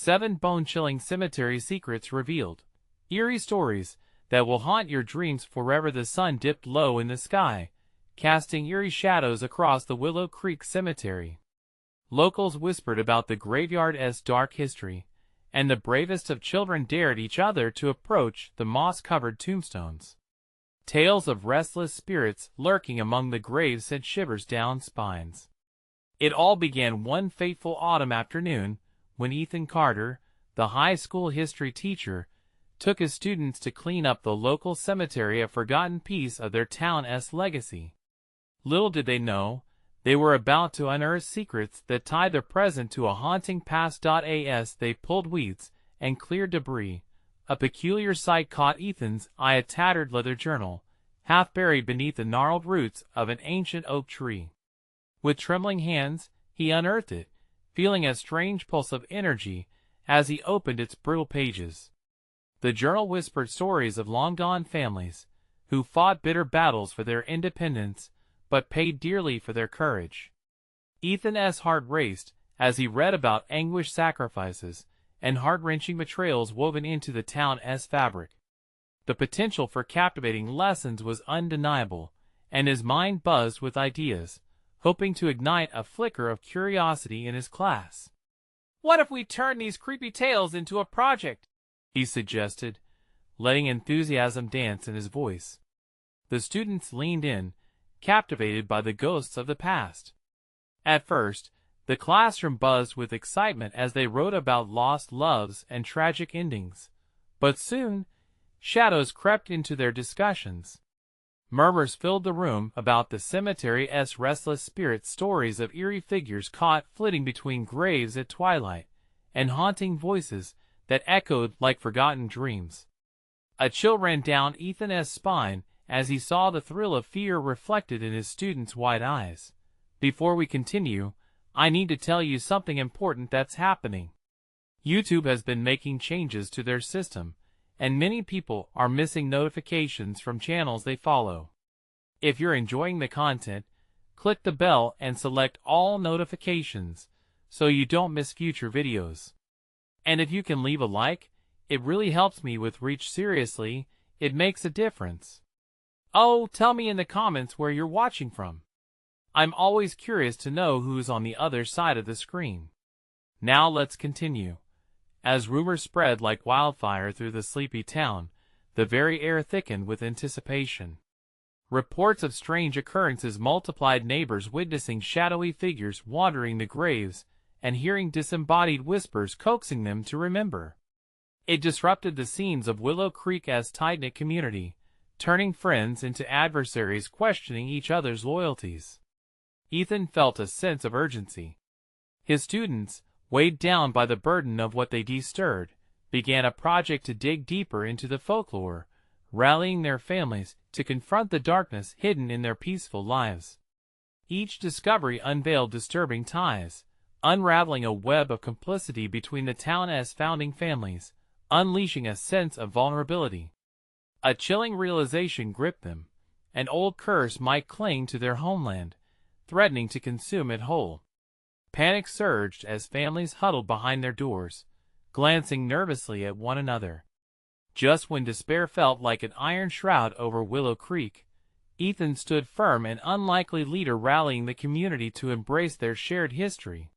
7 bone-chilling cemetery secrets revealed. Eerie stories that will haunt your dreams forever. The sun dipped low in the sky, casting eerie shadows across the Willow Creek cemetery. Locals whispered about the graveyard's dark history, and the bravest of children dared each other to approach the moss-covered tombstones. Tales of restless spirits lurking among the graves sent shivers down spines. It all began one fateful autumn afternoon, when Ethan Carter, the high school history teacher, took his students to clean up the local cemetery, a forgotten piece of their town's legacy. Little did they know, they were about to unearth secrets that tied the present to a haunting past. As they pulled weeds and cleared debris, a peculiar sight caught Ethan's eye: a tattered leather journal, half buried beneath the gnarled roots of an ancient oak tree. With trembling hands, he unearthed it, feeling a strange pulse of energy as he opened its brittle pages. The journal whispered stories of long-gone families, who fought bitter battles for their independence, but paid dearly for their courage. Ethan's heart raced as he read about anguished sacrifices and heart-wrenching betrayals woven into the town's fabric. The potential for captivating lessons was undeniable, and his mind buzzed with ideas, hoping to ignite a flicker of curiosity in his class. "What if we turn these creepy tales into a project?" he suggested, letting enthusiasm dance in his voice. The students leaned in, captivated by the ghosts of the past. At first, the classroom buzzed with excitement as they wrote about lost loves and tragic endings, but soon, shadows crept into their discussions. Murmurs filled the room about the cemetery's restless spirits, stories of eerie figures caught flitting between graves at twilight, and haunting voices that echoed like forgotten dreams. A chill ran down Ethan's spine as he saw the thrill of fear reflected in his students' wide eyes. "Before we continue, I need to tell you something important that's happening. YouTube has been making changes to their system, and many people are missing notifications from channels they follow. If you're enjoying the content, click the bell and select all notifications so you don't miss future videos. And if you can leave a like, it really helps me with reach. Seriously, it makes a difference. Oh, tell me in the comments where you're watching from. I'm always curious to know who's on the other side of the screen. Now let's continue. As rumors spread like wildfire through the sleepy town, the very air thickened with anticipation. Reports of strange occurrences multiplied, neighbors witnessing shadowy figures wandering the graves and hearing disembodied whispers coaxing them to remember. It disrupted the scenes of Willow Creek's tight-knit community, turning friends into adversaries, questioning each other's loyalties. Ethan felt a sense of urgency. His students, weighed down by the burden of what they stirred, began a project to dig deeper into the folklore, rallying their families to confront the darkness hidden in their peaceful lives. Each discovery unveiled disturbing ties, unraveling a web of complicity between the town's founding families, unleashing a sense of vulnerability. A chilling realization gripped them: an old curse might cling to their homeland, threatening to consume it whole. Panic surged as families huddled behind their doors, glancing nervously at one another. Just when despair felt like an iron shroud over Willow Creek, Ethan stood firm, an unlikely leader rallying the community to embrace their shared history.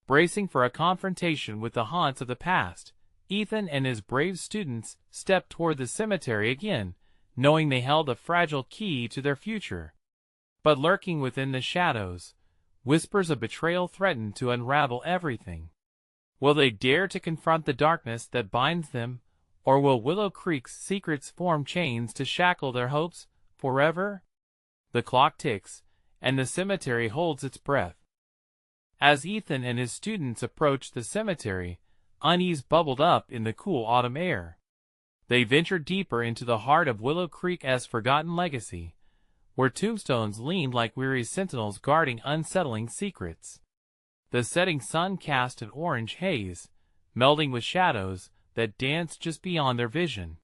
Bracing for a confrontation with the haunts of the past, Ethan and his brave students stepped toward the cemetery again, knowing they held a fragile key to their future. But lurking within the shadows, whispers of betrayal threatened to unravel everything. Will they dare to confront the darkness that binds them, or will Willow Creek's secrets form chains to shackle their hopes forever? The clock ticks, and the cemetery holds its breath. As Ethan and his students approached the cemetery, unease bubbled up in the cool autumn air. They ventured deeper into the heart of Willow Creek's forgotten legacy, where tombstones leaned like weary sentinels guarding unsettling secrets. The setting sun cast an orange haze, melding with shadows that danced just beyond their vision.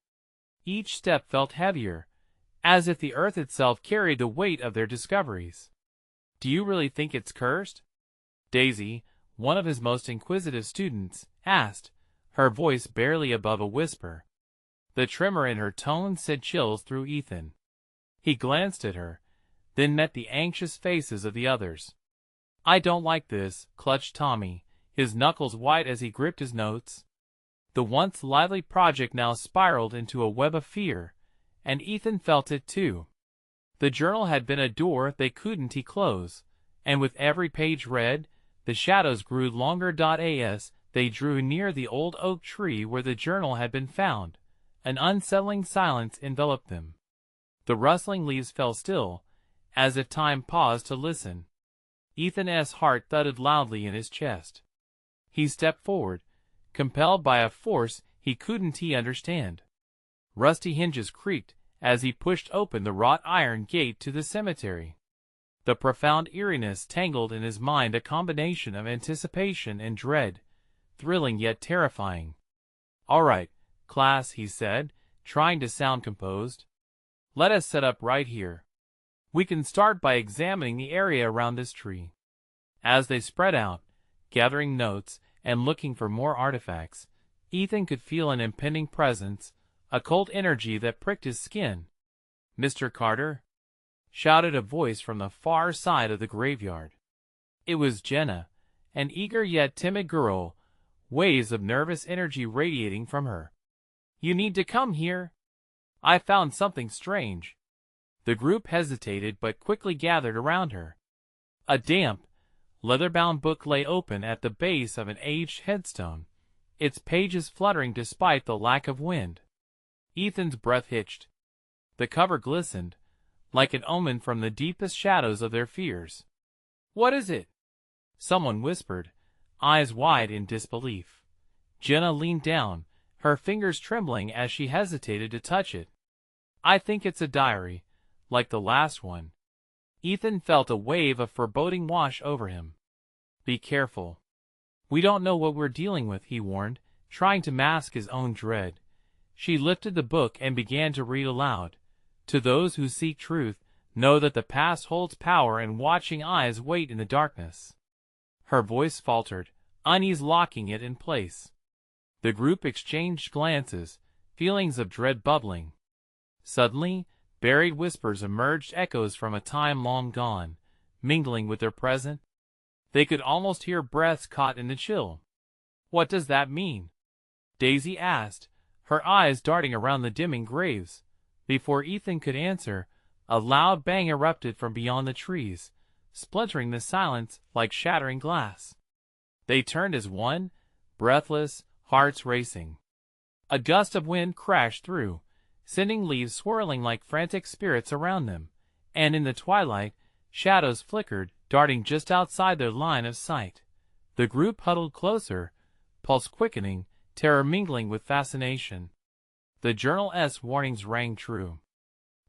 Each step felt heavier, as if the earth itself carried the weight of their discoveries. "Do you really think it's cursed?" Daisy, one of his most inquisitive students, asked, her voice barely above a whisper. The tremor in her tone sent chills through Ethan. He glanced at her, then met the anxious faces of the others. "I don't like this," clutched Tommy, his knuckles white as he gripped his notes. The once lively project now spiraled into a web of fear, and Ethan felt it too. The journal had been a door they couldn't close, and with every page read, the shadows grew longer. As they drew near the old oak tree where the journal had been found, an unsettling silence enveloped them. The rustling leaves fell still, as if time paused to listen. Ethan's heart thudded loudly in his chest. He stepped forward, compelled by a force he couldn't understand. Rusty hinges creaked as he pushed open the wrought iron gate to the cemetery. The profound eeriness tangled in his mind, a combination of anticipation and dread, thrilling yet terrifying. "All right, class," he said, trying to sound composed. "Let us set up right here. We can start by examining the area around this tree." As they spread out, gathering notes and looking for more artifacts, Ethan could feel an impending presence, a cold energy that pricked his skin. "Mr. Carter?" shouted a voice from the far side of the graveyard. It was Jenna, an eager yet timid girl, waves of nervous energy radiating from her. "You need to come here. I found something strange." The group hesitated but quickly gathered around her. A damp, leather-bound book lay open at the base of an aged headstone, its pages fluttering despite the lack of wind. Ethan's breath hitched. The cover glistened, like an omen from the deepest shadows of their fears. "What is it?" someone whispered, eyes wide in disbelief. Jenna leaned down, her fingers trembling as she hesitated to touch it. "I think it's a diary, like the last one." Ethan felt a wave of foreboding wash over him. "Be careful. We don't know what we're dealing with," he warned, trying to mask his own dread. She lifted the book and began to read aloud. "To those who seek truth, know that the past holds power and watching eyes wait in the darkness." Her voice faltered, unease locking it in place. The group exchanged glances, feelings of dread bubbling. Suddenly, buried whispers emerged, echoes from a time long gone, mingling with their present. They could almost hear breaths caught in the chill. "What does that mean?" Daisy asked, her eyes darting around the dimming graves. Before Ethan could answer, a loud bang erupted from beyond the trees, splintering the silence like shattering glass. They turned as one, breathless, hearts racing. A gust of wind crashed through, sending leaves swirling like frantic spirits around them, and in the twilight, shadows flickered, darting just outside their line of sight. The group huddled closer, pulse quickening, terror mingling with fascination. The journal's warnings rang true.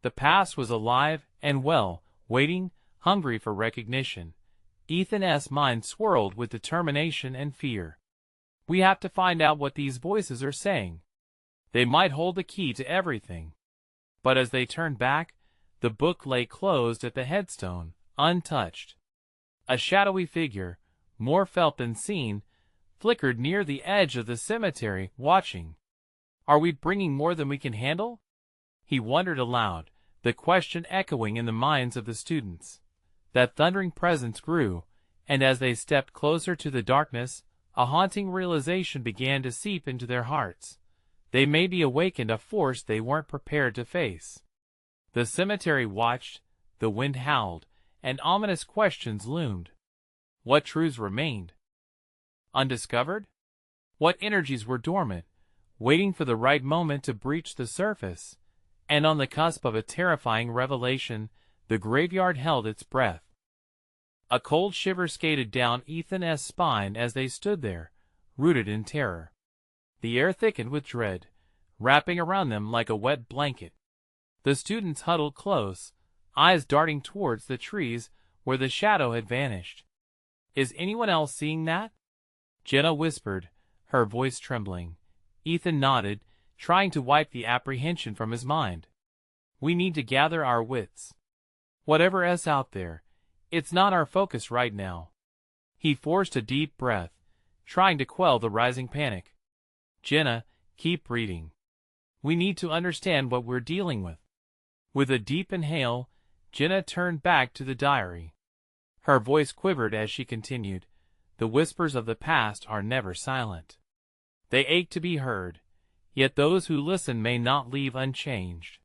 The past was alive and well, waiting, hungry for recognition. Ethan's mind swirled with determination and fear. "We have to find out what these voices are saying. They might hold the key to everything." But as they turned back, the book lay closed at the headstone, untouched. A shadowy figure, more felt than seen, flickered near the edge of the cemetery, watching. "Are we bringing more than we can handle?" he wondered aloud, the question echoing in the minds of the students. That thundering presence grew, and as they stepped closer to the darkness, a haunting realization began to seep into their hearts. They may be awakened a force they weren't prepared to face. The cemetery watched, the wind howled, and ominous questions loomed. What truths remained undiscovered? What energies were dormant, waiting for the right moment to breach the surface? And on the cusp of a terrifying revelation, the graveyard held its breath. A cold shiver skated down Ethan's spine as they stood there, rooted in terror. The air thickened with dread, wrapping around them like a wet blanket. The students huddled close, eyes darting towards the trees where the shadow had vanished. "Is anyone else seeing that?" Jenna whispered, her voice trembling. Ethan nodded, trying to wipe the apprehension from his mind. "We need to gather our wits. Whatever's out there, it's not our focus right now." He forced a deep breath, trying to quell the rising panic. Jenna, keep reading. We need to understand what we're dealing with. With a deep inhale, Jenna turned back to the diary. Her voice quivered as she continued, "The whispers of the past are never silent. They ache to be heard, yet those who listen may not leave unchanged."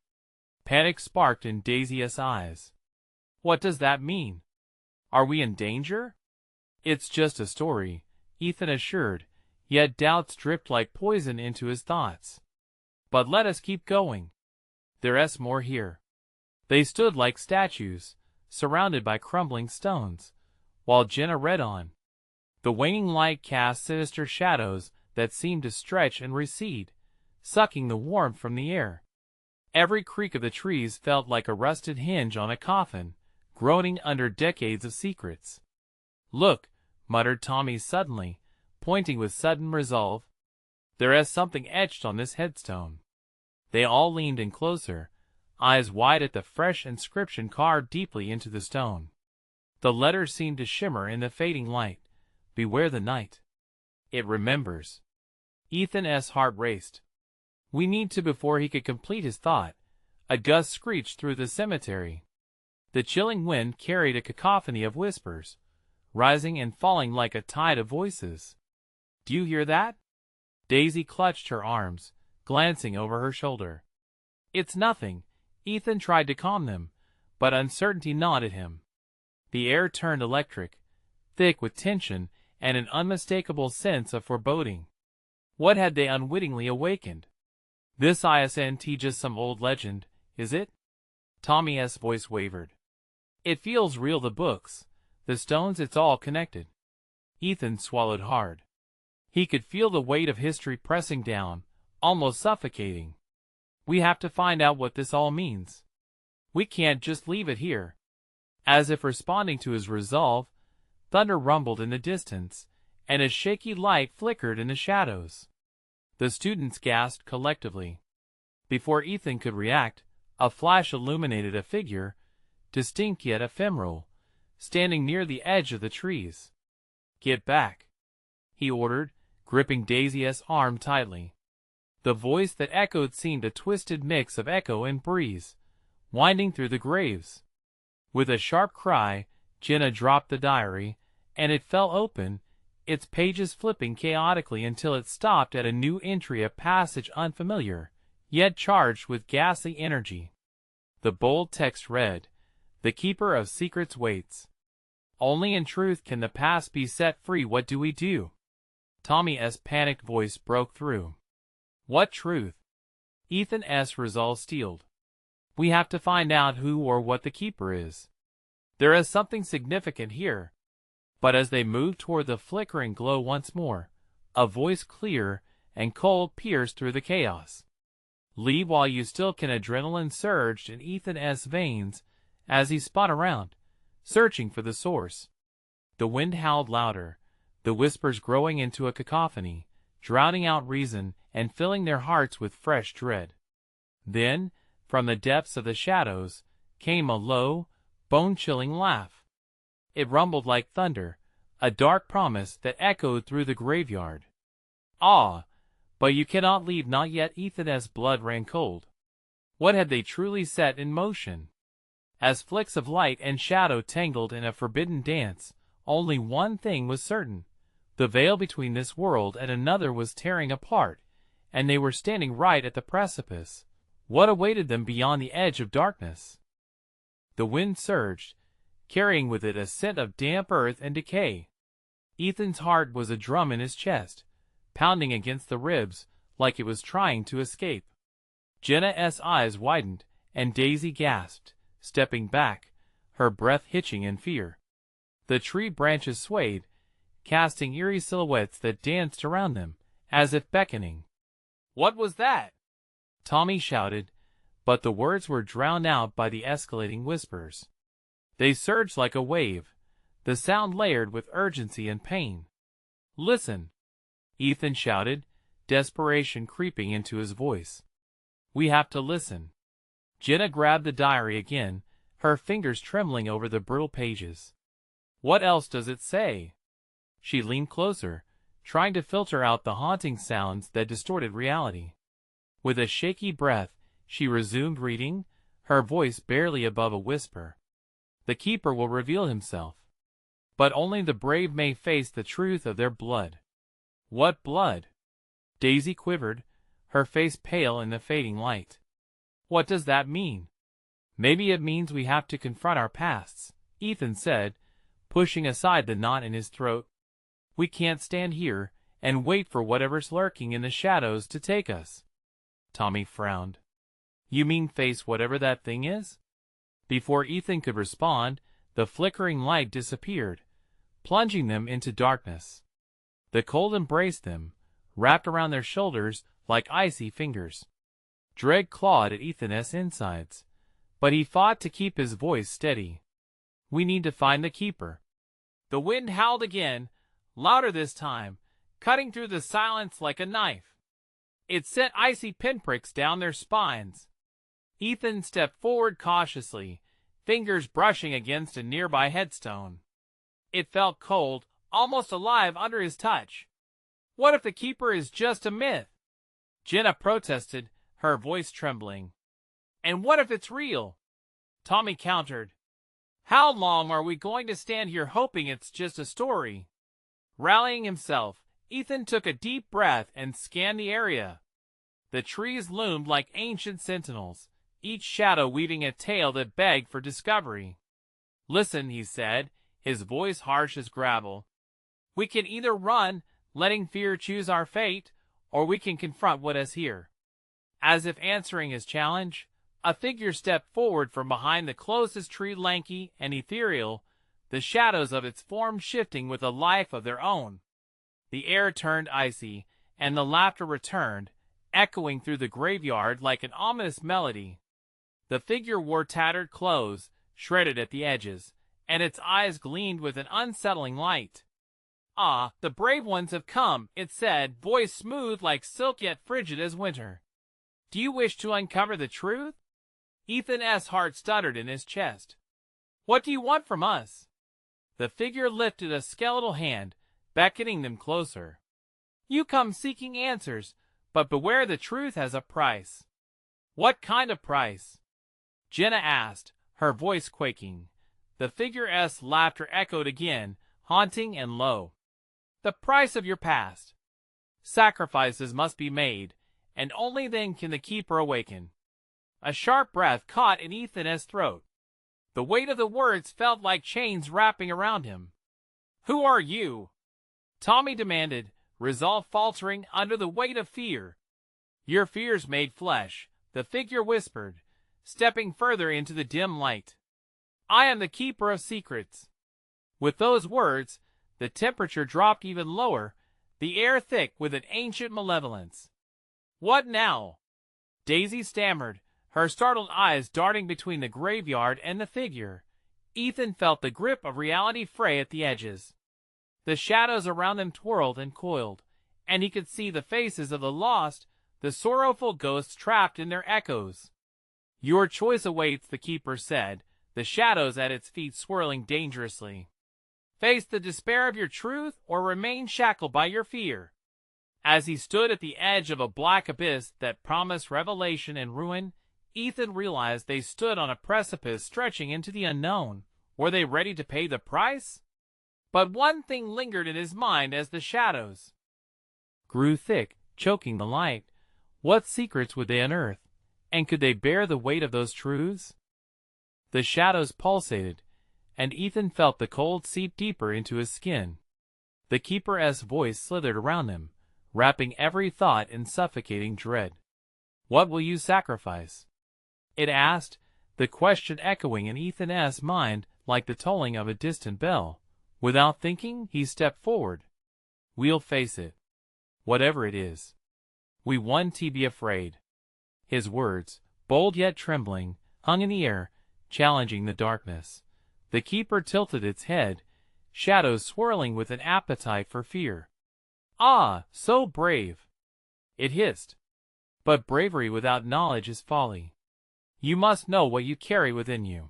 Panic sparked in Daisy's eyes. "What does that mean? Are we in danger?" "It's just a story," Ethan assured, yet doubts dripped like poison into his thoughts. "But let us keep going. There's more here." They stood like statues, surrounded by crumbling stones, while Jenna read on. The waning light cast sinister shadows that seemed to stretch and recede, sucking the warmth from the air. Every creak of the trees felt like a rusted hinge on a coffin, groaning under decades of secrets. "Look," muttered Tommy suddenly, pointing with sudden resolve. "There's something etched on this headstone." They all leaned in closer, eyes wide at the fresh inscription carved deeply into the stone. The letters seemed to shimmer in the fading light. "Beware the night. It remembers." Ethan's heart raced. "We need to." Before he could complete his thought, a gust screeched through the cemetery. The chilling wind carried a cacophony of whispers, rising and falling like a tide of voices. "Do you hear that?" Daisy clutched her arms, glancing over her shoulder. "It's nothing." Ethan tried to calm them, but uncertainty gnawed at him. The air turned electric, thick with tension and an unmistakable sense of foreboding. What had they unwittingly awakened? "This isn't just some old legend, is it?" Tommy's voice wavered. "It feels real. The books, the stones, it's all connected." Ethan swallowed hard. He could feel the weight of history pressing down, almost suffocating. "We have to find out what this all means. We can't just leave it here." As if responding to his resolve, thunder rumbled in the distance, and a shaky light flickered in the shadows. The students gasped collectively. Before Ethan could react, a flash illuminated a figure, distinct yet ephemeral, standing near the edge of the trees. "Get back," he ordered, gripping Daisy's arm tightly. The voice that echoed seemed a twisted mix of echo and breeze, winding through the graves. With a sharp cry, Jenna dropped the diary, and it fell open, its pages flipping chaotically until it stopped at a new entry, a passage unfamiliar, yet charged with ghastly energy. The bold text read, "The Keeper of Secrets waits. Only in truth can the past be set free. What do we do?" Tommy's panicked voice broke through. "What truth?" Ethan's resolve steeled. "We have to find out who or what the Keeper is. There is something significant here." But as they moved toward the flickering glow once more, a voice clear and cold pierced through the chaos. "Leave while you still can." Adrenaline surged in Ethan's veins as he spun around, searching for the source. The wind howled louder, the whispers growing into a cacophony, drowning out reason and filling their hearts with fresh dread. Then, from the depths of the shadows, came a low, bone-chilling laugh. It rumbled like thunder, a dark promise that echoed through the graveyard. "Ah, but you cannot leave, not yet." Ethan's blood ran cold. What had they truly set in motion? As flicks of light and shadow tangled in a forbidden dance, only one thing was certain. The veil between this world and another was tearing apart, and they were standing right at the precipice. What awaited them beyond the edge of darkness? The wind surged, carrying with it a scent of damp earth and decay. Ethan's heart was a drum in his chest, pounding against the ribs like it was trying to escape. Jenna's eyes widened, and Daisy gasped, stepping back, her breath hitching in fear. The tree branches swayed, casting eerie silhouettes that danced around them, as if beckoning. "What was that?" Tommy shouted, but the words were drowned out by the escalating whispers. They surged like a wave, the sound layered with urgency and pain. "Listen!" Ethan shouted, desperation creeping into his voice. "We have to listen." Jenna grabbed the diary again, her fingers trembling over the brittle pages. "What else does it say?" She leaned closer, trying to filter out the haunting sounds that distorted reality. With a shaky breath, she resumed reading, her voice barely above a whisper. The keeper will reveal himself. But only the brave may face the truth of their blood. What blood? Daisy quivered, her face pale in the fading light. What does that mean? Maybe it means we have to confront our pasts, Ethan said, pushing aside the knot in his throat. We can't stand here and wait for whatever's lurking in the shadows to take us. Tommy frowned. You mean face whatever that thing is? Before Ethan could respond, the flickering light disappeared, plunging them into darkness. The cold embraced them, wrapped around their shoulders like icy fingers. Dread clawed at Ethan's insides, but he fought to keep his voice steady. We need to find the keeper. The wind howled again, louder this time, cutting through the silence like a knife. It sent icy pinpricks down their spines. Ethan stepped forward cautiously, fingers brushing against a nearby headstone. It felt cold, almost alive under his touch. What if the keeper is just a myth? Jenna protested, her voice trembling. And what if it's real? Tommy countered. How long are we going to stand here hoping it's just a story? Rallying himself, Ethan took a deep breath and scanned the area. The trees loomed like ancient sentinels, each shadow weaving a tale that begged for discovery. Listen, he said, his voice harsh as gravel. We can either run, letting fear choose our fate, or we can confront what is here. As if answering his challenge, a figure stepped forward from behind the closest tree, lanky and ethereal, the shadows of its form shifting with a life of their own. The air turned icy, and the laughter returned, echoing through the graveyard like an ominous melody. The figure wore tattered clothes, shredded at the edges, and its eyes gleamed with an unsettling light. Ah, the brave ones have come, it said, voice smooth like silk yet frigid as winter. Do you wish to uncover the truth? Ethan's heart stuttered in his chest. What do you want from us? The figure lifted a skeletal hand, beckoning them closer. You come seeking answers, but beware, the truth has a price. What kind of price? Jenna asked, her voice quaking. The figure's laughter echoed again, haunting and low. The price of your past. Sacrifices must be made, and only then can the keeper awaken. A sharp breath caught in Ethan's throat. The weight of the words felt like chains wrapping around him. Who are you? Tommy demanded, resolve faltering under the weight of fear. Your fears made flesh, the figure whispered, stepping further into the dim light. I am the keeper of secrets. With those words, the temperature dropped even lower, the air thick with an ancient malevolence. What now? Daisy stammered, her startled eyes darting between the graveyard and the figure. Ethan felt the grip of reality fray at the edges. The shadows around them twirled and coiled, and he could see the faces of the lost, the sorrowful ghosts trapped in their echoes. Your choice awaits, the keeper said, the shadows at its feet swirling dangerously. Face the despair of your truth or remain shackled by your fear. As he stood at the edge of a black abyss that promised revelation and ruin, Ethan realized they stood on a precipice stretching into the unknown. Were they ready to pay the price? But one thing lingered in his mind as the shadows grew thick, choking the light. What secrets would they unearth, and could they bear the weight of those truths? The shadows pulsated, and Ethan felt the cold seep deeper into his skin. The keeper's voice slithered around him, wrapping every thought in suffocating dread. What will you sacrifice? It asked, the question echoing in Ethan's mind like the tolling of a distant bell. Without thinking, he stepped forward. We'll face it. Whatever it is. We won't be afraid. His words, bold yet trembling, hung in the air, challenging the darkness. The keeper tilted its head, shadows swirling with an appetite for fear. Ah, so brave! It hissed. But bravery without knowledge is folly. You must know what you carry within you.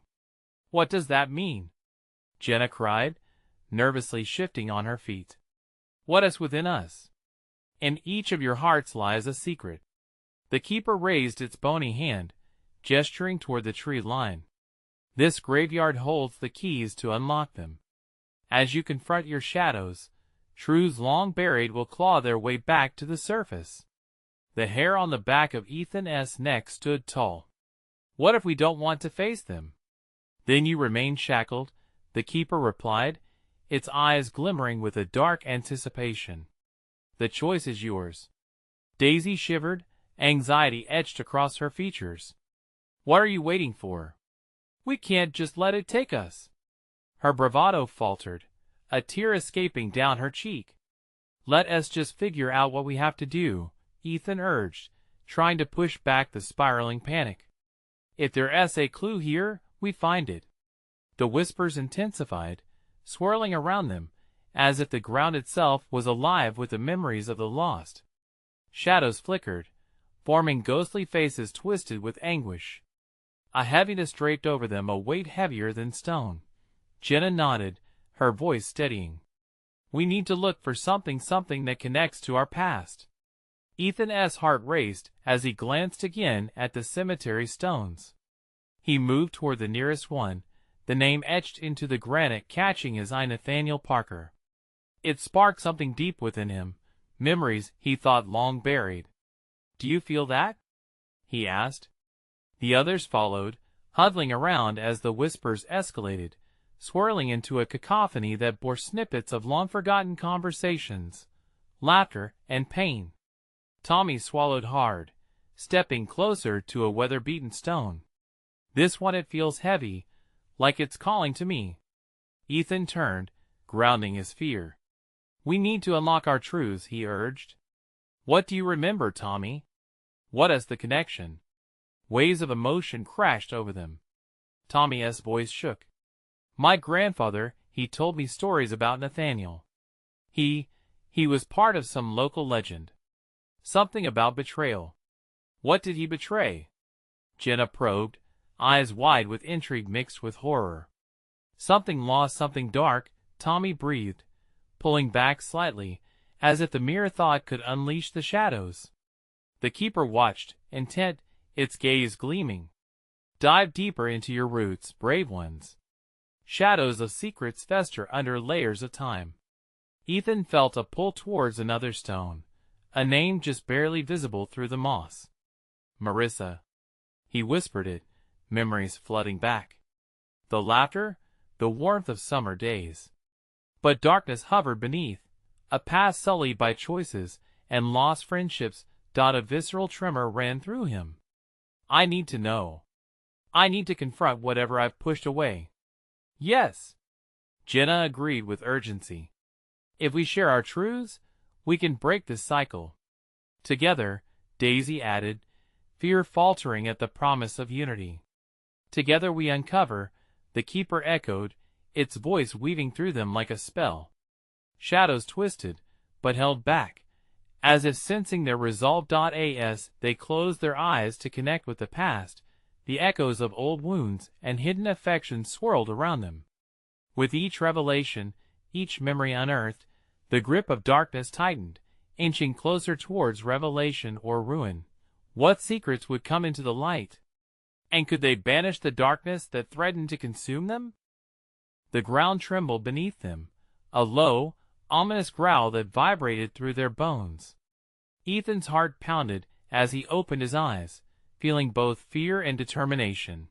What does that mean? Jenna cried, nervously shifting on her feet. What is within us? In each of your hearts lies a secret. The keeper raised its bony hand, gesturing toward the tree line. This graveyard holds the keys to unlock them. As you confront your shadows, truths long buried will claw their way back to the surface. The hair on the back of Ethan's neck stood tall. What if we don't want to face them? Then you remain shackled, the keeper replied, its eyes glimmering with a dark anticipation. The choice is yours. Daisy shivered, anxiety etched across her features. What are you waiting for? We can't just let it take us. Her bravado faltered, a tear escaping down her cheek. Let us just figure out what we have to do, Ethan urged, trying to push back the spiraling panic. If there's a clue here, we find it. The whispers intensified, swirling around them, as if the ground itself was alive with the memories of the lost. Shadows flickered, forming ghostly faces twisted with anguish. A heaviness draped over them, a weight heavier than stone. Jenna nodded, her voice steadying. We need to look for something that connects to our past. Ethan's heart raced as he glanced again at the cemetery stones. He moved toward the nearest one, the name etched into the granite catching his eye, Nathaniel Parker. It sparked something deep within him, memories he thought long buried. Do you feel that? He asked. The others followed, huddling around as the whispers escalated, swirling into a cacophony that bore snippets of long-forgotten conversations, laughter, and pain. Tommy swallowed hard, stepping closer to a weather-beaten stone. This one, it feels heavy, like it's calling to me. Ethan turned, grounding his fear. We need to unlock our truths, he urged. What do you remember, Tommy? What is the connection? Waves of emotion crashed over them. Tommy's voice shook. My grandfather, he told me stories about Nathaniel. He was part of some local legend. Something about betrayal. What did he betray? Jenna probed, eyes wide with intrigue mixed with horror. Something lost, something dark, Tommy breathed, pulling back slightly, as if the mere thought could unleash the shadows. The keeper watched, intent, its gaze gleaming. Dive deeper into your roots, brave ones. Shadows of secrets fester under layers of time. Ethan felt a pull towards another stone, a name just barely visible through the moss. Marissa. He whispered it, memories flooding back. The laughter, the warmth of summer days. But darkness hovered beneath, a past sullied by choices and lost friendships. A visceral tremor ran through him. I need to know. I need to confront whatever I've pushed away. Yes. Jenna agreed with urgency. If we share our truths, we can break this cycle. Together, Daisy added, fear faltering at the promise of unity. Together we uncover, the keeper echoed, its voice weaving through them like a spell. Shadows twisted, but held back, as if sensing their resolve. As they closed their eyes to connect with the past, the echoes of old wounds and hidden affections swirled around them. With each revelation, each memory unearthed, the grip of darkness tightened, inching closer towards revelation or ruin. What secrets would come into the light? And could they banish the darkness that threatened to consume them? The ground trembled beneath them, a low, ominous growl that vibrated through their bones. Ethan's heart pounded as he opened his eyes, feeling both fear and determination.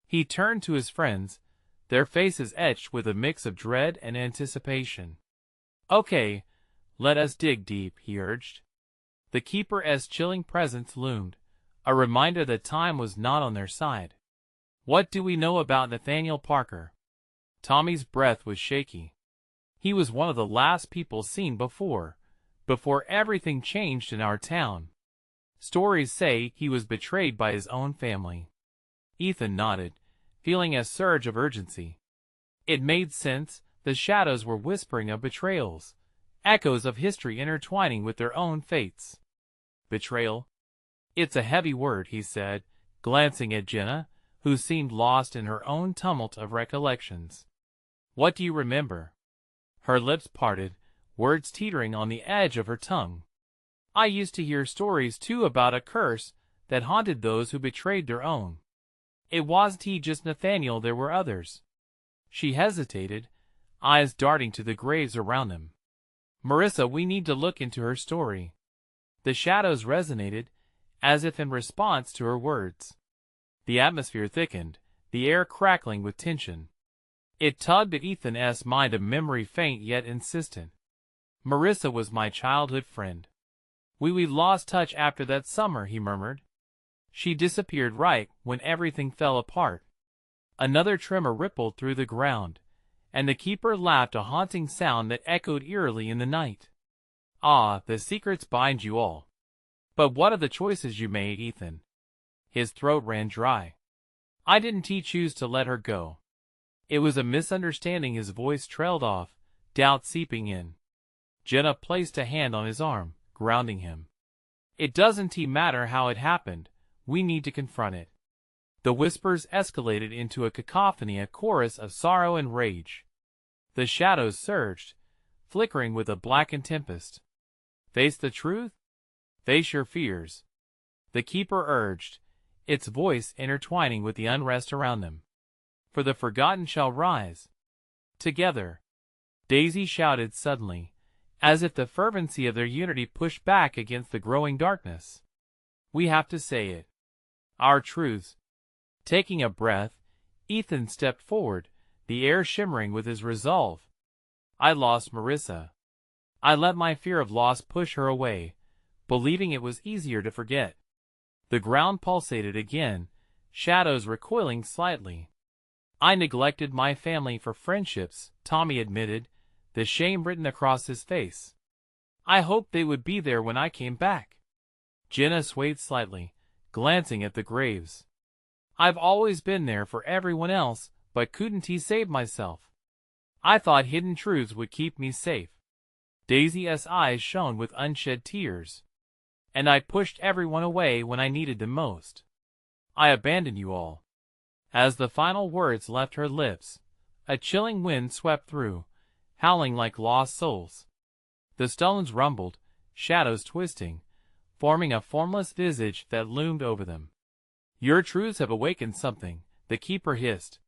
He turned to his friends, their faces etched with a mix of dread and anticipation. Okay, let us dig deep, he urged. The keeper's chilling presence loomed, a reminder that time was not on their side. What do we know about Nathaniel Parker? Tommy's breath was shaky. He was one of the last people seen before everything changed in our town. Stories say he was betrayed by his own family. Ethan nodded, feeling a surge of urgency. It made sense, the shadows were whispering of betrayals, echoes of history intertwining with their own fates. Betrayal? It's a heavy word, he said, glancing at Jenna, who seemed lost in her own tumult of recollections. What do you remember? Her lips parted, words teetering on the edge of her tongue. I used to hear stories too about a curse that haunted those who betrayed their own. It wasn't he just Nathaniel, there were others. She hesitated, eyes darting to the graves around them. Marissa, we need to look into her story. The shadows resonated, as if in response to her words. The atmosphere thickened, the air crackling with tension. It tugged at Ethan's mind, a memory faint yet insistent. Marissa was my childhood friend. We lost touch after that summer, he murmured. She disappeared right when everything fell apart. Another tremor rippled through the ground, and the keeper laughed, a haunting sound that echoed eerily in the night. Ah, the secrets bind you all. But what of the choices you made, Ethan? His throat ran dry. I didn't choose to let her go. It was a misunderstanding. His voice trailed off, doubt seeping in. Jenna placed a hand on his arm, grounding him. It doesn't matter how it happened, we need to confront it. The whispers escalated into a cacophony, a chorus of sorrow and rage. The shadows surged, flickering with a blackened tempest. Face the truth? Face your fears. The keeper urged, its voice intertwining with the unrest around them. For the forgotten shall rise. Together. Daisy shouted suddenly, as if the fervency of their unity pushed back against the growing darkness. We have to say it. Our truths. Taking a breath, Ethan stepped forward, the air shimmering with his resolve. I lost Marissa. I let my fear of loss push her away, believing it was easier to forget. The ground pulsated again, shadows recoiling slightly. I neglected my family for friendships, Tommy admitted, the shame written across his face. I hoped they would be there when I came back. Jenna swayed slightly, glancing at the graves. I've always been there for everyone else, but couldn't save myself. I thought hidden truths would keep me safe. Daisy's eyes shone with unshed tears. And I pushed everyone away when I needed them most. I abandoned you all. As the final words left her lips, a chilling wind swept through, howling like lost souls. The stones rumbled, shadows twisting, forming a formless visage that loomed over them. Your truths have awakened something, the keeper hissed.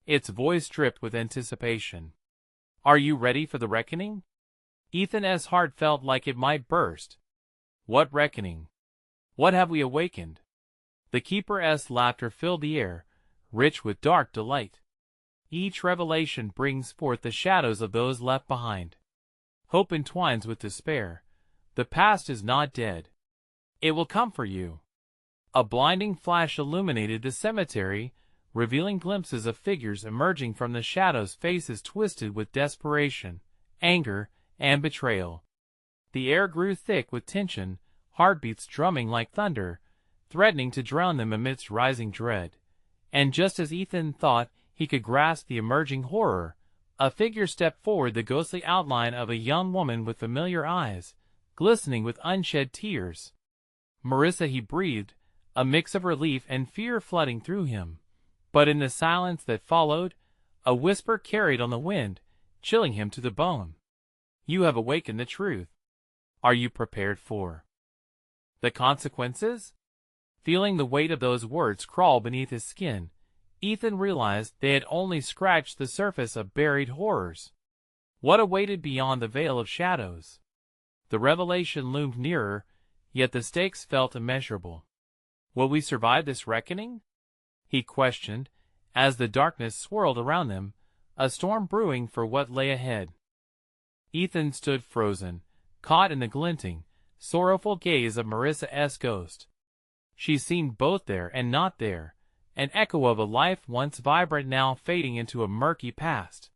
Its voice dripped with anticipation. Are you ready for the reckoning? Ethan's heart felt like it might burst. What reckoning? What have we awakened? The keeper's laughter filled the air, rich with dark delight. Each revelation brings forth the shadows of those left behind. Hope entwines with despair. The past is not dead. It will come for you. A blinding flash illuminated the cemetery, revealing glimpses of figures emerging from the shadows, faces twisted with desperation, anger, and betrayal. The air grew thick with tension, heartbeats drumming like thunder, threatening to drown them amidst rising dread. And just as Ethan thought he could grasp the emerging horror, a figure stepped forward, the ghostly outline of a young woman with familiar eyes, glistening with unshed tears. Marissa, he breathed, a mix of relief and fear flooding through him. But in the silence that followed, a whisper carried on the wind, chilling him to the bone. You have awakened the truth. Are you prepared for the consequences? Feeling the weight of those words crawl beneath his skin, Ethan realized they had only scratched the surface of buried horrors. What awaited beyond the veil of shadows? The revelation loomed nearer, yet the stakes felt immeasurable. Will we survive this reckoning? He questioned, as the darkness swirled around them, a storm brewing for what lay ahead. Ethan stood frozen, caught in the glinting, sorrowful gaze of Marissa's ghost. She seemed both there and not there, an echo of a life once vibrant now fading into a murky past.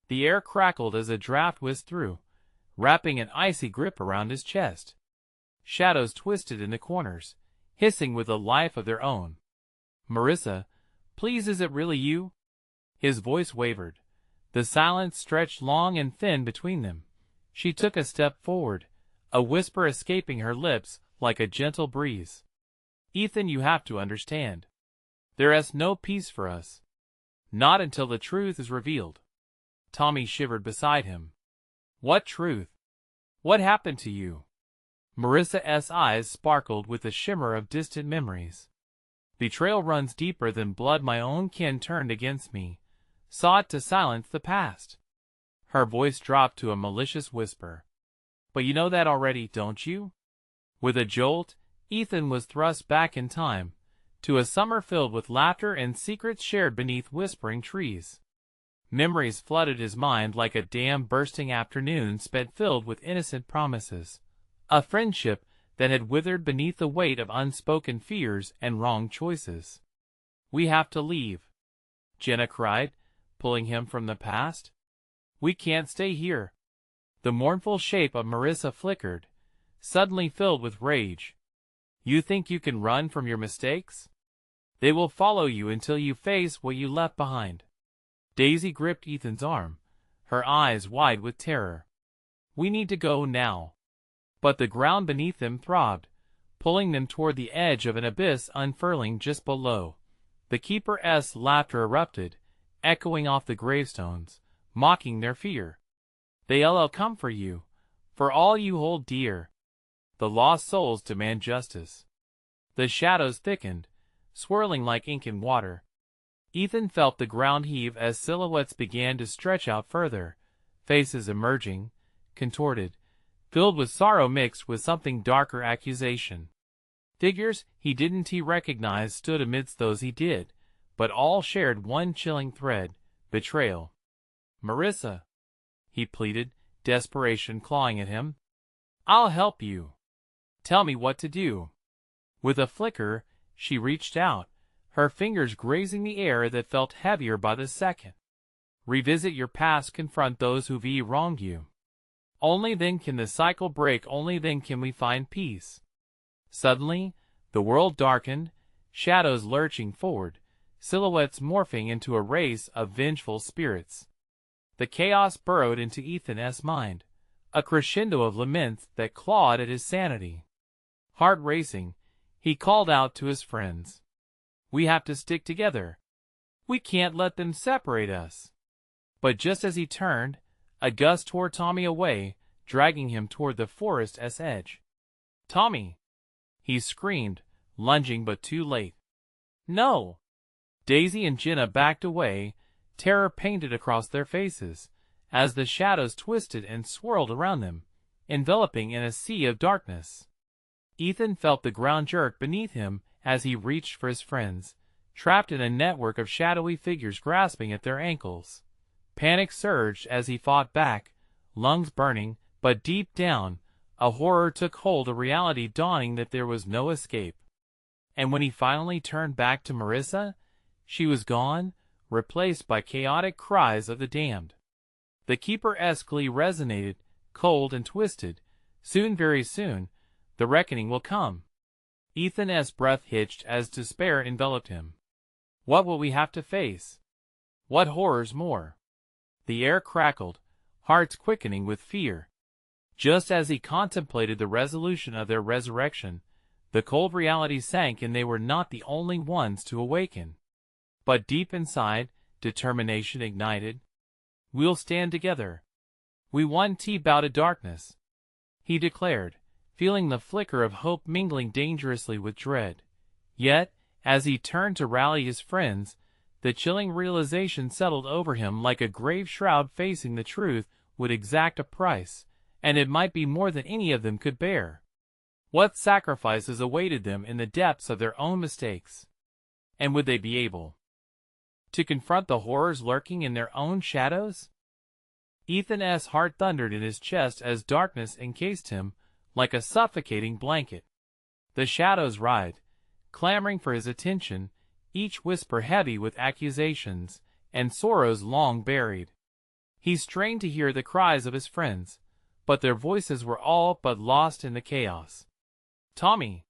The air crackled as a draft whizzed through, wrapping an icy grip around his chest. Shadows twisted in the corners, hissing with a life of their own. Marissa, please, is it really you? His voice wavered. The silence stretched long and thin between them. She took a step forward, a whisper escaping her lips like a gentle breeze. Ethan, you have to understand. There is no peace for us. Not until the truth is revealed. Tommy shivered beside him. What truth? What happened to you? Marissa's eyes sparkled with a shimmer of distant memories. Betrayal runs deeper than blood. My own kin turned against me, sought to silence the past. Her voice dropped to a malicious whisper. But you know that already, don't you? With a jolt, Ethan was thrust back in time, to a summer filled with laughter and secrets shared beneath whispering trees. Memories flooded his mind like a dam bursting. Afternoon spent filled with innocent promises. A friendship that had withered beneath the weight of unspoken fears and wrong choices. We have to leave, Jenna cried, pulling him from the past. We can't stay here. The mournful shape of Marissa flickered, suddenly filled with rage. You think you can run from your mistakes? They will follow you until you face what you left behind. Daisy gripped Ethan's arm, her eyes wide with terror. We need to go now. But the ground beneath them throbbed, pulling them toward the edge of an abyss unfurling just below. The keeper's laughter erupted, echoing off the gravestones, mocking their fear. They'll come for you, for all you hold dear. The lost souls demand justice. The shadows thickened, swirling like ink in water. Ethan felt the ground heave as silhouettes began to stretch out further, faces emerging, contorted, filled with sorrow mixed with something darker, accusation. Figures he didn't recognize stood amidst those he did, but all shared one chilling thread: betrayal. Marissa, he pleaded, desperation clawing at him. I'll help you. Tell me what to do. With a flicker, she reached out, her fingers grazing the air that felt heavier by the second. Revisit your past, confront those who've wronged you. Only then can the cycle break, only then can we find peace. Suddenly, the world darkened, shadows lurching forward, silhouettes morphing into a race of vengeful spirits. The chaos burrowed into Ethan's mind, a crescendo of laments that clawed at his sanity. Heart racing, he called out to his friends. We have to stick together. We can't let them separate us. But just as he turned, a gust tore Tommy away, dragging him toward the forest's edge. Tommy! He screamed, lunging but too late. No! Daisy and Jenna backed away, terror painted across their faces, as the shadows twisted and swirled around them, enveloping in a sea of darkness. Ethan felt the ground jerk beneath him as he reached for his friends, trapped in a network of shadowy figures grasping at their ankles. Panic surged as he fought back, lungs burning, but deep down, a horror took hold, a reality dawning that there was no escape. And when he finally turned back to Marissa, she was gone, replaced by chaotic cries of the damned. The keeper's glee resonated, cold and twisted. Soon, very soon, the reckoning will come. Ethan's breath hitched as despair enveloped him. What will we have to face? What horrors more? The air crackled, hearts quickening with fear. Just as he contemplated the resolution of their resurrection, the cold reality sank, and they were not the only ones to awaken. But deep inside, determination ignited. We'll stand together. We won bow to darkness, he declared, feeling the flicker of hope mingling dangerously with dread. Yet, as he turned to rally his friends, the chilling realization settled over him like a grave shroud. Facing the truth would exact a price, and it might be more than any of them could bear. What sacrifices awaited them in the depths of their own mistakes? And would they be able to confront the horrors lurking in their own shadows? Ethan's heart thundered in his chest as darkness encased him like a suffocating blanket. The shadows writhed, clamoring for his attention, each whisper heavy with accusations and sorrows long buried. He strained to hear the cries of his friends, but their voices were all but lost in the chaos. Tommy!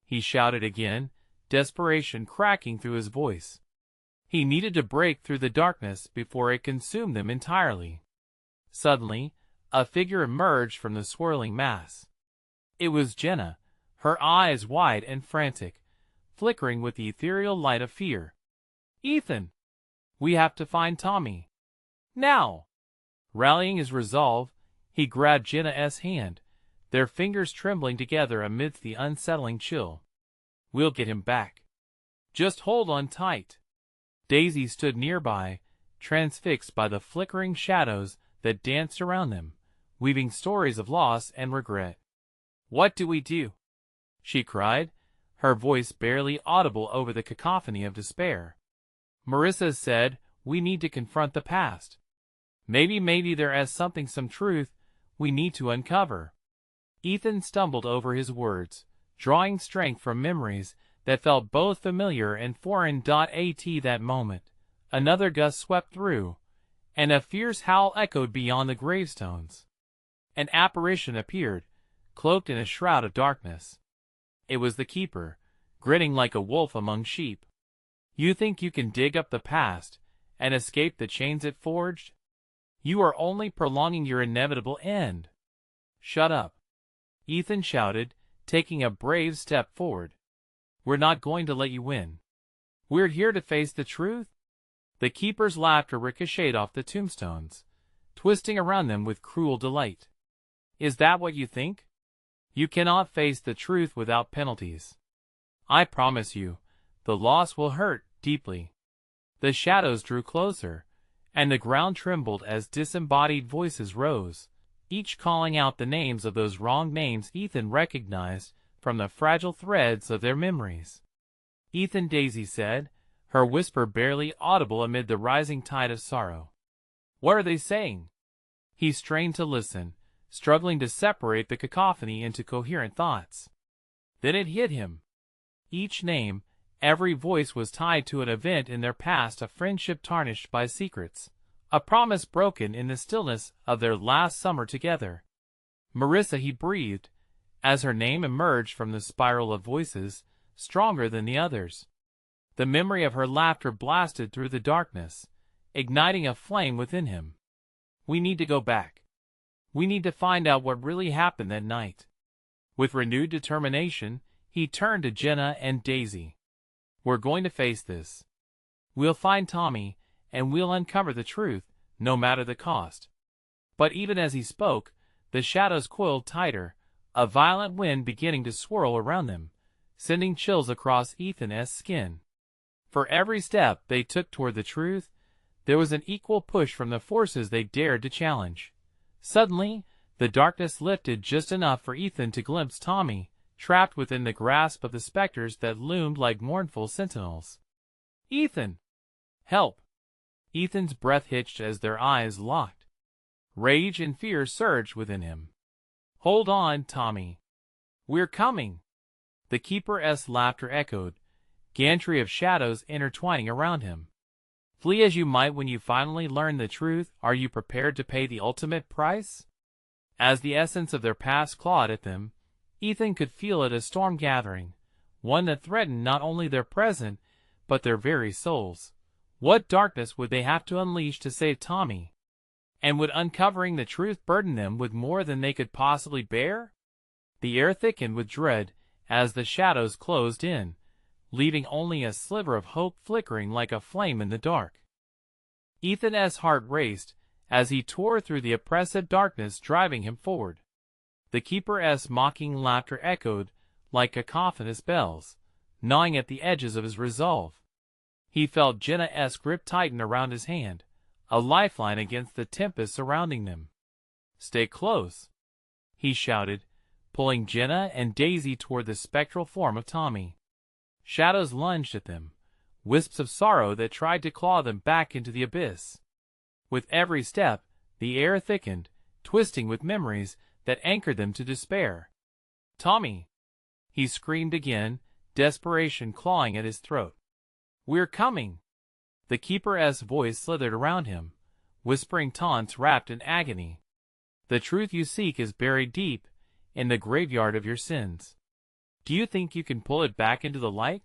He shouted again, desperation cracking through his voice. He needed to break through the darkness before it consumed them entirely. Suddenly, a figure emerged from the swirling mass. It was Jenna, her eyes wide and frantic, flickering with the ethereal light of fear. Ethan! We have to find Tommy. Now! Rallying his resolve, He grabbed Jenna's hand, their fingers trembling together amidst the unsettling chill. "We'll get him back. Just hold on tight." Daisy stood nearby, transfixed by the flickering shadows that danced around them, weaving stories of loss and regret. "What do we do?" she cried, her voice barely audible over the cacophony of despair. Marissa said, "We need to confront the past. Maybe there is some truth we need to uncover." Ethan stumbled over his words, drawing strength from memories that felt both familiar and foreign. At that moment, another gust swept through, and a fierce howl echoed beyond the gravestones. An apparition appeared, cloaked in a shroud of darkness. It was the keeper, grinning like a wolf among sheep. "You think you can dig up the past and escape the chains it forged? You are only prolonging your inevitable end." "Shut up," Ethan shouted, taking a brave step forward. "We're not going to let you win. We're here to face the truth." The keeper's laughter ricocheted off the tombstones, twisting around them with cruel delight. "Is that what you think? You cannot face the truth without penalties. I promise you, the loss will hurt deeply." The shadows drew closer, and the ground trembled as disembodied voices rose, each calling out the names of those wrong names Ethan recognized from the fragile threads of their memories. "Ethan," Daisy said, her whisper barely audible amid the rising tide of sorrow. "What are they saying?" He strained to listen, struggling to separate the cacophony into coherent thoughts. Then it hit him. Each name, every voice was tied to an event in their past, a friendship tarnished by secrets, a promise broken in the stillness of their last summer together. "Marissa," he breathed, as her name emerged from the spiral of voices, stronger than the others. The memory of her laughter blasted through the darkness, igniting a flame within him. "We need to go back. We need to find out what really happened that night." With renewed determination, he turned to Jenna and Daisy. "We're going to face this. We'll find Tommy, and we'll uncover the truth, no matter the cost." But even as he spoke, the shadows coiled tighter, a violent wind beginning to swirl around them, sending chills across Ethan's skin. For every step they took toward the truth, there was an equal push from the forces they dared to challenge. Suddenly, the darkness lifted just enough for Ethan to glimpse Tommy, trapped within the grasp of the specters that loomed like mournful sentinels. "Ethan! Help!" Ethan's breath hitched as their eyes locked. Rage and fear surged within him. "Hold on, Tommy. We're coming." The keeper's laughter echoed, gantry of shadows intertwining around him. "Flee as you might when you finally learn the truth, are you prepared to pay the ultimate price?" As the essence of their past clawed at them, Ethan could feel it, a storm gathering, one that threatened not only their present, but their very souls. What darkness would they have to unleash to save Tommy? And would uncovering the truth burden them with more than they could possibly bear? The air thickened with dread as the shadows closed in, leaving only a sliver of hope flickering like a flame in the dark. Ethan's heart raced as he tore through the oppressive darkness, driving him forward. The keeper's mocking laughter echoed like cacophonous bells, gnawing at the edges of his resolve. He felt Jenna's grip tighten around his hand, a lifeline against the tempest surrounding them. "Stay close," he shouted, pulling Jenna and Daisy toward the spectral form of Tommy. Shadows lunged at them, wisps of sorrow that tried to claw them back into the abyss. With every step, the air thickened, twisting with memories that anchored them to despair. "Tommy!" he screamed again, desperation clawing at his throat. "We're coming!" The keeper's voice slithered around him, whispering taunts wrapped in agony. "The truth you seek is buried deep in the graveyard of your sins. Do you think you can pull it back into the light?"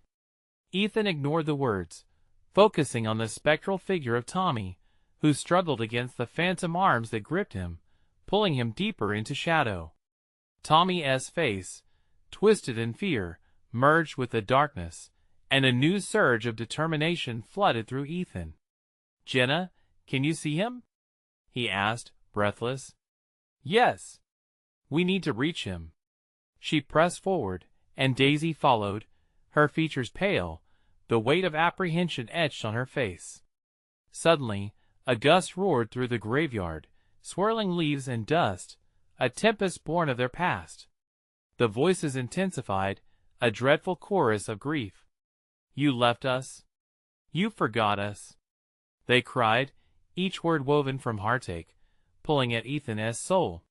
Ethan ignored the words, focusing on the spectral figure of Tommy, who struggled against the phantom arms that gripped him, pulling him deeper into shadow. Tommy's face, twisted in fear, merged with the darkness, and a new surge of determination flooded through Ethan. "Jenna, can you see him?" he asked, breathless. Yes. We need to reach him. She pressed forward, and Daisy followed, her features pale, the weight of apprehension etched on her face. Suddenly, a gust roared through the graveyard, swirling leaves and dust, a tempest born of their past. The voices intensified, a dreadful chorus of grief. You left us. You forgot us. They cried, each word woven from heartache, pulling at Ethan's soul.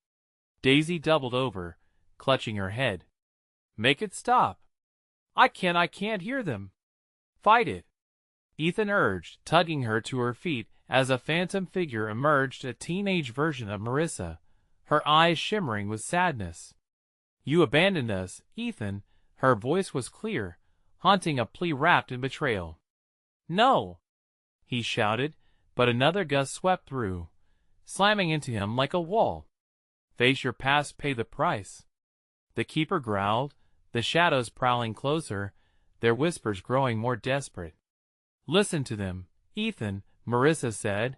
Daisy doubled over, clutching her head. Make it stop. I can't hear them. Fight it. Ethan urged, tugging her to her feet as a phantom figure emerged, a teenage version of Marissa, her eyes shimmering with sadness. You abandoned us, Ethan. Her voice was clear, haunting a plea wrapped in betrayal. No! He shouted, but another gust swept through, slamming into him like a wall. Face your past, pay the price. The keeper growled, the shadows prowling closer, their whispers growing more desperate. Listen to them, Ethan, Marissa said,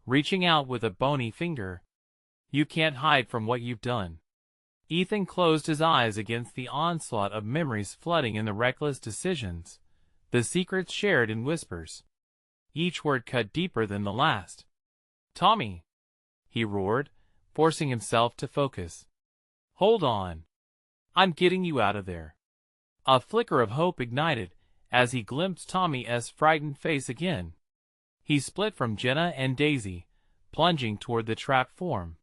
reaching out with a bony finger. You can't hide from what you've done. Ethan closed his eyes against the onslaught of memories flooding in the reckless decisions, the secrets shared in whispers. Each word cut deeper than the last. Tommy! He roared, forcing himself to focus. Hold on. I'm getting you out of there. A flicker of hope ignited as he glimpsed Tommy's frightened face again. He split from Jenna and Daisy, plunging toward the trapped form.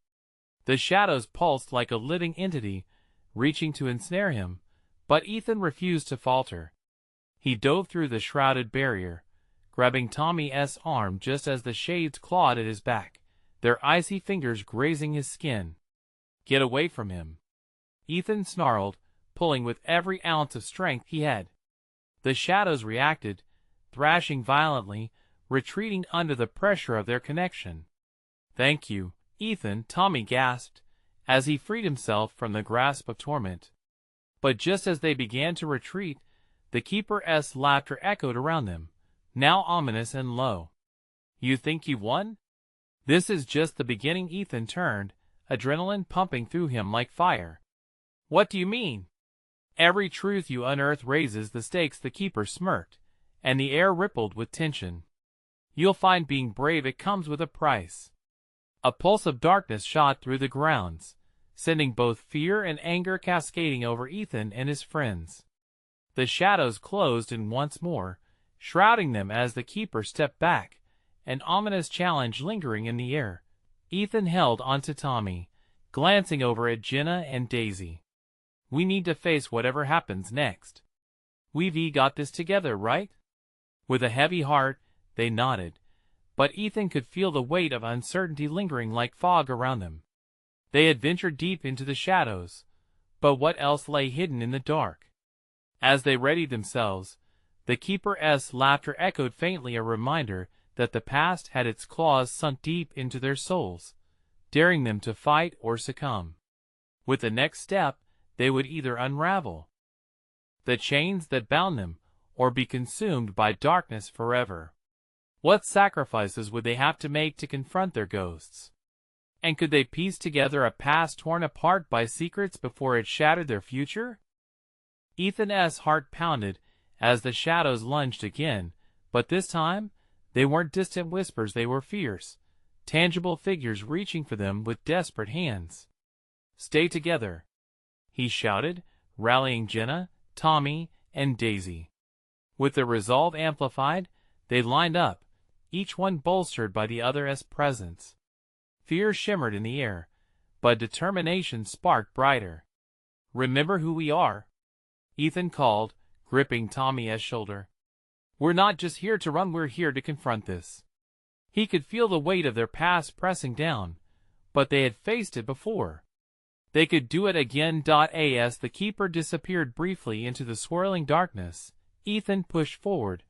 The shadows pulsed like a living entity, reaching to ensnare him, but Ethan refused to falter. He dove through the shrouded barrier, grabbing Tommy's arm just as the shades clawed at his back, their icy fingers grazing his skin. Get away from him. Ethan snarled, pulling with every ounce of strength he had. The shadows reacted, thrashing violently, retreating under the pressure of their connection. Thank you, Ethan, Tommy gasped, as he freed himself from the grasp of torment. But just as they began to retreat, the keeper's laughter echoed around them, now ominous and low. You think you won? This is just the beginning. Ethan turned, adrenaline pumping through him like fire. What do you mean? Every truth you unearth raises the stakes. The keeper smirked, and the air rippled with tension. You'll find being brave, it comes with a price. A pulse of darkness shot through the grounds, sending both fear and anger cascading over Ethan and his friends. The shadows closed in once more, shrouding them as the keeper stepped back, an ominous challenge lingering in the air. Ethan held onto Tommy, glancing over at Jenna and Daisy. We need to face whatever happens next. We've got this together, right? With a heavy heart, they nodded, but Ethan could feel the weight of uncertainty lingering like fog around them. They had ventured deep into the shadows, but what else lay hidden in the dark? As they readied themselves, the keeper's laughter echoed faintly, a reminder that the past had its claws sunk deep into their souls, daring them to fight or succumb. With the next step, they would either unravel the chains that bound them, or be consumed by darkness forever. What sacrifices would they have to make to confront their ghosts? And could they piece together a past torn apart by secrets before it shattered their future? Ethan's heart pounded as the shadows lunged again, but this time, they weren't distant whispers, they were fierce, tangible figures reaching for them with desperate hands. Stay together, he shouted, rallying Jenna, Tommy, and Daisy. With the resolve amplified, they lined up, each one bolstered by the other's presence. Fear shimmered in the air, but determination sparked brighter. Remember who we are, Ethan called, gripping Tommy's shoulder. We're not just here to run, we're here to confront this. He could feel the weight of their past pressing down, but they had faced it before. They could do it again. As the keeper disappeared briefly into the swirling darkness, Ethan pushed forward,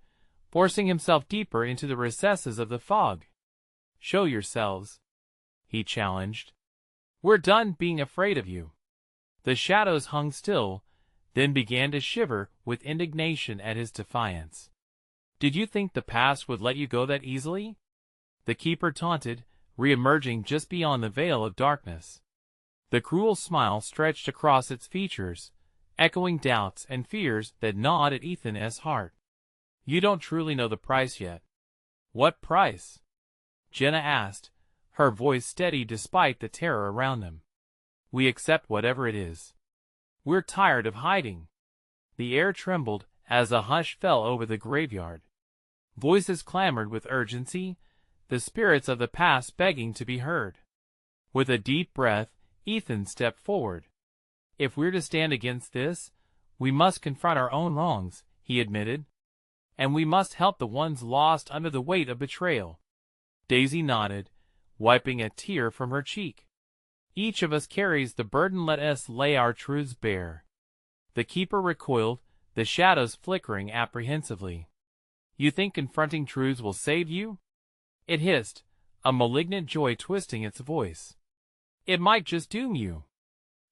forcing himself deeper into the recesses of the fog. Show yourselves, he challenged. We're done being afraid of you. The shadows hung still, then began to shiver with indignation at his defiance. Did you think the past would let you go that easily? The keeper taunted, re-emerging just beyond the veil of darkness. The cruel smile stretched across its features, echoing doubts and fears that gnawed at Ethan's heart. "You don't truly know the price yet." "What price?" Jenna asked, her voice steady despite the terror around them. "We accept whatever it is. We're tired of hiding." The air trembled as a hush fell over the graveyard. Voices clamored with urgency, the spirits of the past begging to be heard. With a deep breath, Ethan stepped forward. "If we're to stand against this, we must confront our own wrongs," he admitted. "And we must help the ones lost under the weight of betrayal." Daisy nodded, wiping a tear from her cheek. "Each of us carries the burden. Let us lay our truths bare." The keeper recoiled, the shadows flickering apprehensively. "You think confronting truths will save you?" it hissed, a malignant joy twisting its voice. "It might just doom you."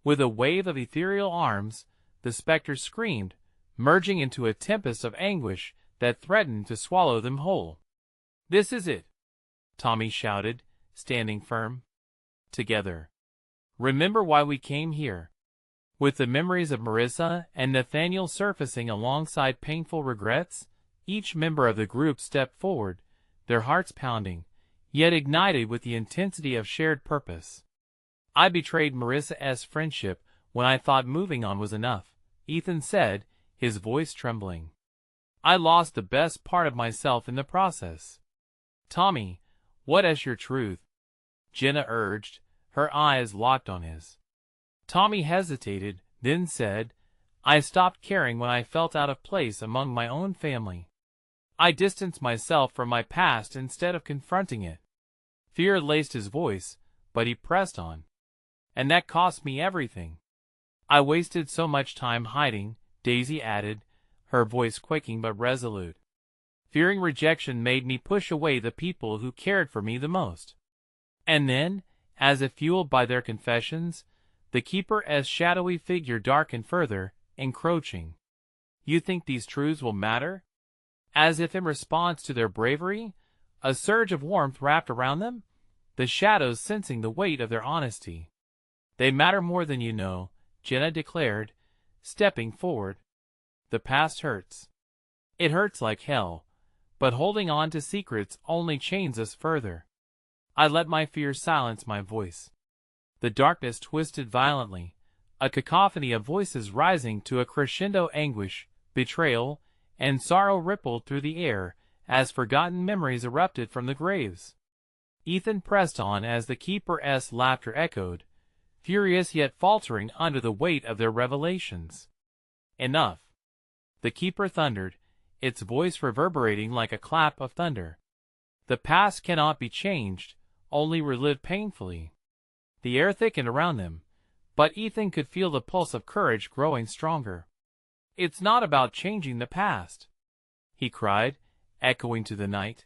With a wave of ethereal arms, the specter screamed, merging into a tempest of anguish that threatened to swallow them whole. "This is it," Tommy shouted, standing firm. "Together. Remember why we came here." With the memories of Marissa and Nathaniel surfacing alongside painful regrets, each member of the group stepped forward, their hearts pounding, yet ignited with the intensity of shared purpose. "I betrayed Marissa's friendship when I thought moving on was enough," Ethan said, his voice trembling. "I lost the best part of myself in the process." "Tommy, what is your truth?" Jenna urged, her eyes locked on his. Tommy hesitated, then said, "I stopped caring when I felt out of place among my own family. I distanced myself from my past instead of confronting it." Fear laced his voice, but he pressed on. "And that cost me everything. I wasted so much time hiding," Daisy added, her voice quaking but resolute. "Fearing rejection made me push away the people who cared for me the most." And then, as if fueled by their confessions, the keeper's shadowy figure darkened further, encroaching. "You think these truths will matter?" As if in response to their bravery, a surge of warmth wrapped around them, the shadows sensing the weight of their honesty. "They matter more than you know," Jenna declared, stepping forward. "The past hurts. It hurts like hell, but holding on to secrets only chains us further. I let my fear silence my voice." The darkness twisted violently, a cacophony of voices rising to a crescendo. Anguish, betrayal, and sorrow rippled through the air as forgotten memories erupted from the graves. Ethan pressed on as the keeper's laughter echoed, furious yet faltering under the weight of their revelations. "Enough!" the keeper thundered, its voice reverberating like a clap of thunder. "The past cannot be changed, only relived painfully." The air thickened around them, but Ethan could feel the pulse of courage growing stronger. "It's not about changing the past," he cried, echoing to the night.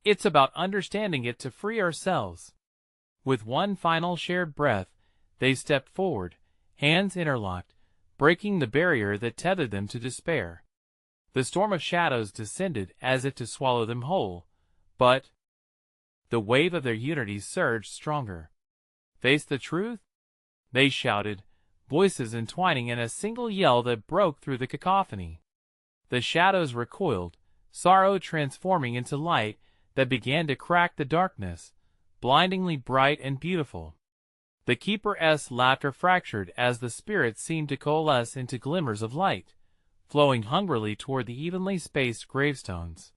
"It's about understanding it to free ourselves." With one final shared breath, they stepped forward, hands interlocked, breaking the barrier that tethered them to despair. The storm of shadows descended as if to swallow them whole, but the wave of their unity surged stronger. "Face the truth?" they shouted, voices entwining in a single yell that broke through the cacophony. The shadows recoiled, sorrow transforming into light that began to crack the darkness, blindingly bright and beautiful. The keeper's laughter fractured as the spirits seemed to coalesce into glimmers of light, flowing hungrily toward the evenly spaced gravestones.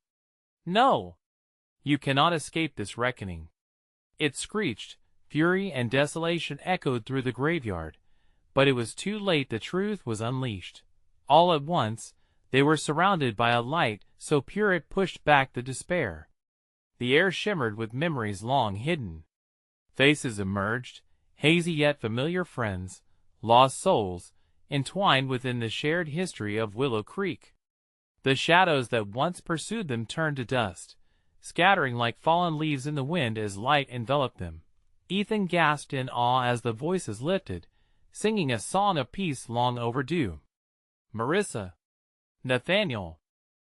"No! You cannot escape this reckoning!" it screeched. Fury and desolation echoed through the graveyard, but it was too late. The truth was unleashed. All at once, they were surrounded by a light so pure it pushed back the despair. The air shimmered with memories long hidden. Faces emerged, hazy yet familiar friends, lost souls, entwined within the shared history of Willow Creek. The shadows that once pursued them turned to dust, scattering like fallen leaves in the wind as light enveloped them. Ethan gasped in awe as the voices lifted, singing a song of peace long overdue. "Marissa! Nathaniel!"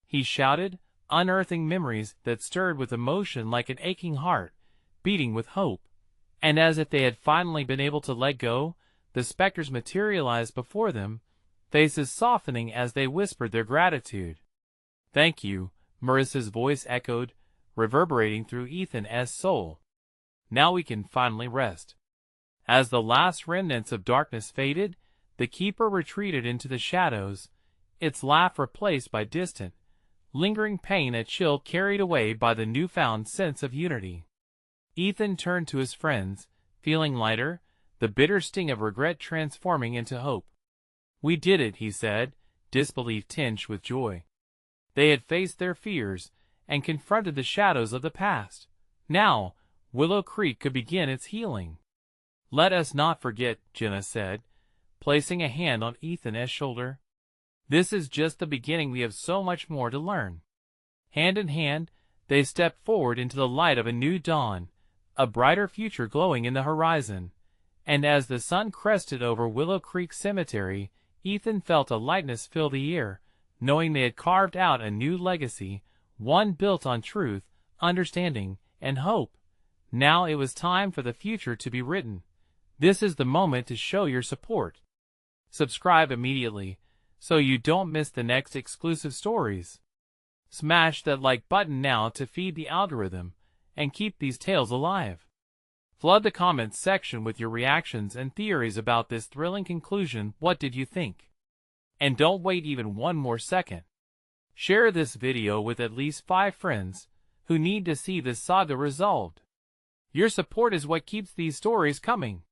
he shouted, unearthing memories that stirred with emotion like an aching heart, beating with hope. And as if they had finally been able to let go, the specters materialized before them, faces softening as they whispered their gratitude. "Thank you," Marissa's voice echoed, reverberating through Ethan's soul. "Now we can finally rest." As the last remnants of darkness faded, the keeper retreated into the shadows, its laugh replaced by distant, lingering pain, a chill carried away by the newfound sense of unity. Ethan turned to his friends, feeling lighter, the bitter sting of regret transforming into hope. "We did it," he said, disbelief tinged with joy. They had faced their fears and confronted the shadows of the past. Now, Willow Creek could begin its healing. "Let us not forget," Jenna said, placing a hand on Ethan's shoulder. "This is just the beginning. We have so much more to learn." Hand in hand, they stepped forward into the light of a new dawn, a brighter future glowing in the horizon. And as the sun crested over Willow Creek Cemetery, Ethan felt a lightness fill the air, knowing they had carved out a new legacy, one built on truth, understanding, and hope. Now it was time for the future to be written. This is the moment to show your support. Subscribe immediately, so you don't miss the next exclusive stories. Smash that like button now to feed the algorithm, and keep these tales alive. Flood the comments section with your reactions and theories about this thrilling conclusion. What did you think? And don't wait even one more second. Share this video with at least 5 friends who need to see this saga resolved. Your support is what keeps these stories coming.